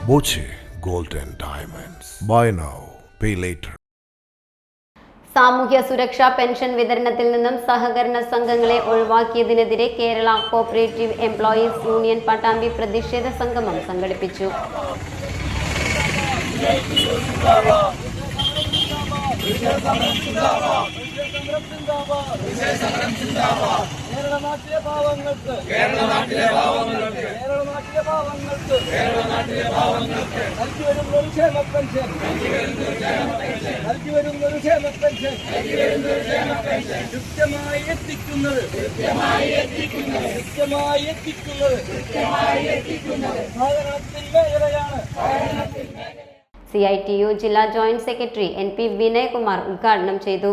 Boche Gold and Diamonds. Buy now, pay later. സാമൂഹ്യ സുരക്ഷാ pension വിതരണത്തിൽ നിന്നും സഹകരണ സംഘങ്ങളെ ഒഴിവാക്കിയതിനെതിരെ Kerala cooperative employees union Pattambi പ്രതിഷേധ സംഗമം സംഘടിപ്പിച്ചു. CITU ജില്ലാ ജോയിന്റ് സെക്രട്ടറി NP വിനയകുമാർ ഉദ്ഘാടനം ചെയ്തു.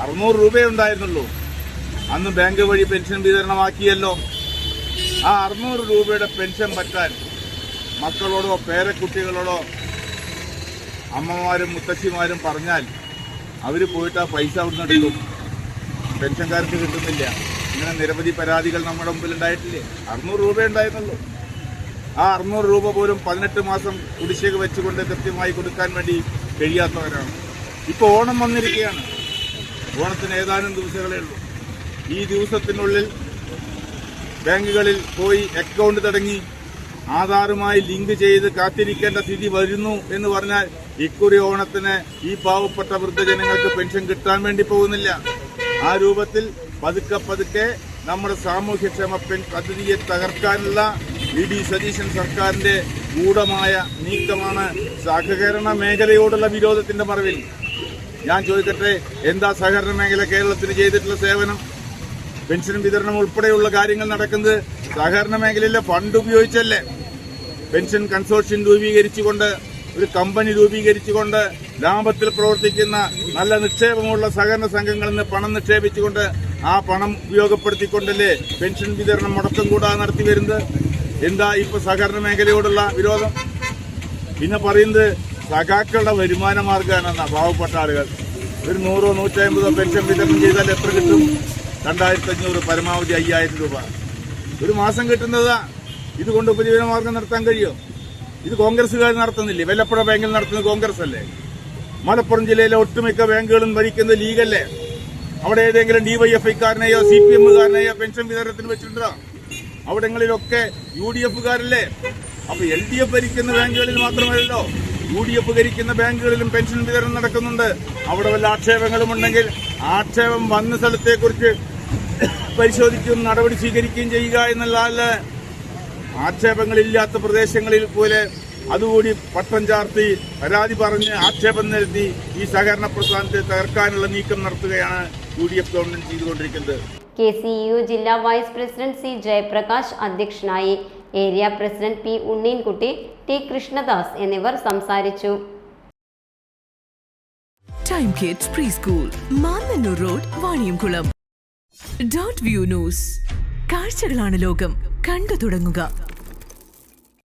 600 രൂപയുണ്ടായിരുന്നുള്ളൂ. അന്ന് ബാങ്ക് വഴി പെൻഷൻ വിതരണമാക്കിയല്ലോ. ആ 600 രൂപയുടെ പെൻഷൻ പറ്റാൻ മക്കളോടോ പേരക്കുട്ടികളോടോ അമ്മമാരും മുത്തശ്ശിമാരും പറഞ്ഞാൽ അവർ പോയിട്ട് ആ പൈസ അവിടുന്ന് എടുക്കും. പെൻഷൻകാർക്ക് കിട്ടുന്നില്ല. ഇങ്ങനെ നിരവധി പരാതികൾ നമ്മുടെ മുമ്പിൽ ഉണ്ടായിട്ടില്ലേ? 600 രൂപ ഉണ്ടായിരുന്നുള്ളൂ. ആ 600 രൂപ പോലും 18 മാസം കുടിശ്ശിക വെച്ചുകൊണ്ട് കൃത്യമായി കൊടുക്കാൻ വേണ്ടി കഴിയാത്തവരാണ്. ഇപ്പോൾ ഓണം വന്നിരിക്കുകയാണ്. ഓണത്തിന് ഏതാനും ദിവസങ്ങളേ ഉള്ളൂ. ഈ ദിവസത്തിനുള്ളിൽ ബാങ്കുകളിൽ പോയി അക്കൗണ്ട് തുടങ്ങി ആധാറുമായി ലിങ്ക് ചെയ്ത് കാത്തിരിക്കേണ്ട സ്ഥിതി വരുന്നു എന്ന് പറഞ്ഞാൽ ഇക്കുറി ഓണത്തിന് ഈ പാവപ്പെട്ട വൃദ്ധജനങ്ങൾക്ക് പെൻഷൻ കിട്ടാൻ വേണ്ടി പോകുന്നില്ല. ആ രൂപത്തിൽ പതുക്കെ നമ്മുടെ സാമൂഹ്യക്ഷേമ പദ്ധതിയെ തകർക്കാനുള്ള VD സതീശൻ സർക്കാരിന്റെ ഗൂഢമായ നീക്കമാണ് സഹകരണ മേഖലയോടുള്ള വിരോധത്തിന്റെ മറവിൽ. ഞാൻ ചോദിക്കട്ടെ, എന്താ സഹകരണ മേഖല കേരളത്തിന് ചെയ്തിട്ടുള്ള സേവനം? പെൻഷൻ വിതരണം ഉൾപ്പെടെയുള്ള കാര്യങ്ങൾ നടക്കുന്നത് സഹകരണ മേഖലയിലെ ഫണ്ട് ഉപയോഗിച്ചല്ലേ? പെൻഷൻ കൺസോർഷ്യം രൂപീകരിച്ചുകൊണ്ട് ഒരു കമ്പനി രൂപീകരിച്ചുകൊണ്ട് ലാഭത്തിൽ പ്രവർത്തിക്കുന്ന നല്ല നിക്ഷേപമുള്ള സഹകരണ സംഘങ്ങളിൽ നിന്ന് പണം നിക്ഷേപിച്ചുകൊണ്ട് ആ പണം ഉപയോഗപ്പെടുത്തിക്കൊണ്ടല്ലേ പെൻഷൻ വിതരണം മുടക്കം കൂടാതെ നടത്തി വരുന്നത്? എന്താ ഇപ്പൊ സഹകരണ മേഖലയോടുള്ള വിരോധം? പിന്നെ പറയുന്നത് സഖാക്കളുടെ വരുമാന മാർഗമാണെന്ന പാവപ്പെട്ട ആളുകൾ. ഒരു 100 150 പെൻഷൻ വിതരണം ചെയ്താൽ എത്ര കിട്ടും? 2500, പരമാവധി 5000 രൂപ ഒരു മാസം കിട്ടുന്നതാ. ഇതുകൊണ്ട് ഉപജീവന മാർഗം നടത്താൻ കഴിയും? ഇത് കോൺഗ്രസുകാർ നടത്തുന്നില്ലേ? വെല്ലപ്പുഴ ബാങ്കിൽ നടത്തുന്നത് കോൺഗ്രസ് അല്ലേ? മലപ്പുറം ജില്ലയിലെ ഒട്ടുമിക്ക ബാങ്കുകളും ഭരിക്കുന്നത് ലീഗല്ലേ? അവിടെ ഏതെങ്കിലും DYFIക്കാരനെയോ CPMകാരനെയോ പെൻഷൻ വിതരണത്തിന് വെച്ചിട്ടുണ്ടോ? അവിടങ്ങളിലൊക്കെ UDFകാരല്ലേ? അപ്പൊ LDF ഭരിക്കുന്ന ബാങ്കുകളിൽ മാത്രമല്ലല്ലോ, UDF ഭരിക്കുന്ന ബാങ്കുകളിലും പെൻഷൻ വിതരണം നടക്കുന്നുണ്ട്. അവിടെ വല്ല ആക്ഷേപങ്ങളും ഉണ്ടെങ്കിൽ ആക്ഷേപം വന്ന സ്ഥലത്തെക്കുറിച്ച് പരിശോധിക്കുകയും നടപടി സ്വീകരിക്കുകയും ചെയ്യുക എന്നല്ലാതെ ആക്ഷേപങ്ങളില്ലാത്ത പ്രദേശങ്ങളിൽ പോലെ അതുകൂടി പട്ടം ചാർത്തി പരാതി പറഞ്ഞ് ആക്ഷേപം നിരത്തി ഈ സഹകരണ പ്രസ്ഥാനത്തെ തകർക്കാനുള്ള നീക്കം നടത്തുകയാണ് UDF ഗവൺമെന്റ് ചെയ്തുകൊണ്ടിരിക്കുന്നത്. KCU ജില്ലാ വൈസ് പ്രസിഡന്റ് C ജയപ്രകാശ് അധ്യക്ഷനായി. Area president P Unneenkutty, T Krishnadas എന്നിവർ സംസാരിച്ചു. Time kids pre school, Mannannur road, Vaniyamkulam. .view news. കാഴ്ചകളാണ് ലോകം. കണ്ടു തുടങ്ങുക.